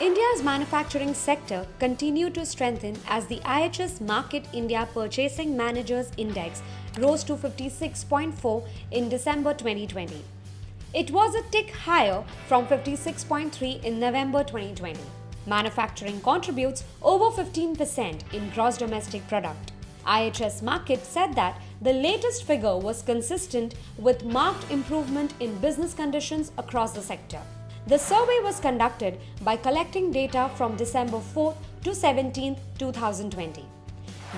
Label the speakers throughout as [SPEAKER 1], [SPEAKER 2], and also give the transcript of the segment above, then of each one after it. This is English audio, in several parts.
[SPEAKER 1] India's manufacturing sector continued to strengthen as the IHS Markit India Purchasing Managers Index rose to 56.4 in December 2020. It was a tick higher from 56.3 in November 2020. Manufacturing contributes over 15% in gross domestic product. IHS Markit said that the latest figure was consistent with marked improvement in business conditions across the sector. The survey was conducted by collecting data from December 4 to 17, 2020.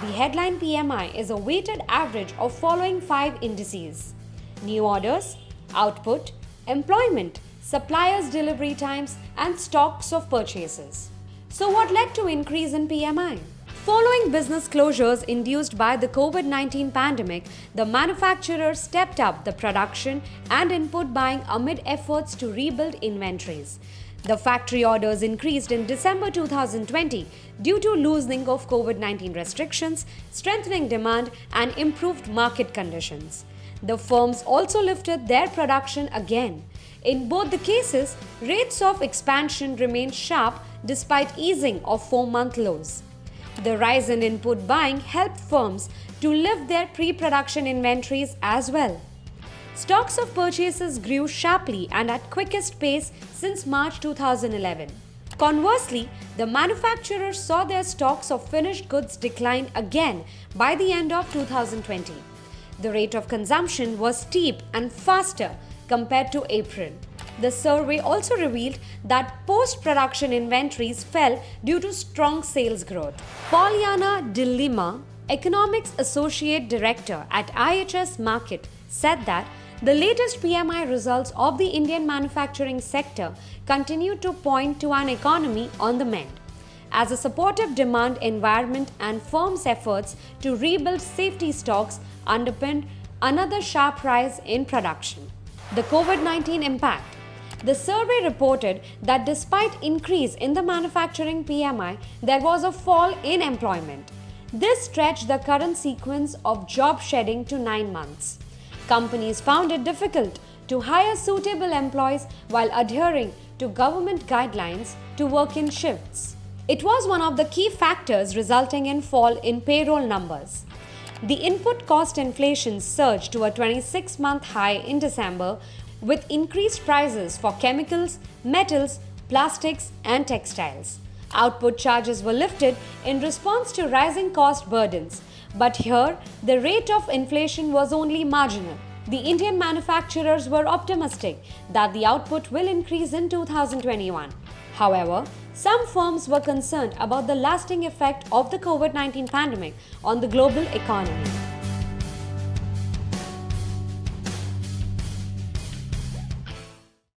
[SPEAKER 1] The headline PMI is a weighted average of following 5 indices: new orders, output, employment, suppliers' delivery times, and stocks of purchases. So what led to increase in PMI? Following business closures induced by the COVID-19 pandemic, the manufacturers stepped up the production and input buying amid efforts to rebuild inventories. The factory orders increased in December 2020 due to loosening of COVID-19 restrictions, strengthening demand, and improved market conditions. The firms also lifted their production again. In both the cases, rates of expansion remained sharp despite easing of 4-month lows. The rise in input buying helped firms to lift their pre-production inventories as well. Stocks of purchases grew sharply and at quickest pace since March 2011. Conversely, the manufacturers saw their stocks of finished goods decline again by the end of 2020. The rate of consumption was steep and faster compared to April. The survey also revealed that post-production inventories fell due to strong sales growth. Polyana Dilima, Economics Associate Director at IHS Markit, said that the latest PMI results of the Indian manufacturing sector continue to point to an economy on the mend, as a supportive demand environment and firms' efforts to rebuild safety stocks underpinned another sharp rise in production. The COVID-19 impact. The survey reported that despite increase in the manufacturing PMI, there was a fall in employment. This stretched the current sequence of job shedding to 9 months. Companies found it difficult to hire suitable employees while adhering to government guidelines to work in shifts. It was one of the key factors resulting in fall in payroll numbers. The input cost inflation surged to a 26-month high in December, with increased prices for chemicals, metals, plastics, and textiles. Output charges were lifted in response to rising cost burdens, but here the rate of inflation was only marginal. The Indian manufacturers were optimistic that the output will increase in 2021. However, some firms were concerned about the lasting effect of the COVID-19 pandemic on the global economy.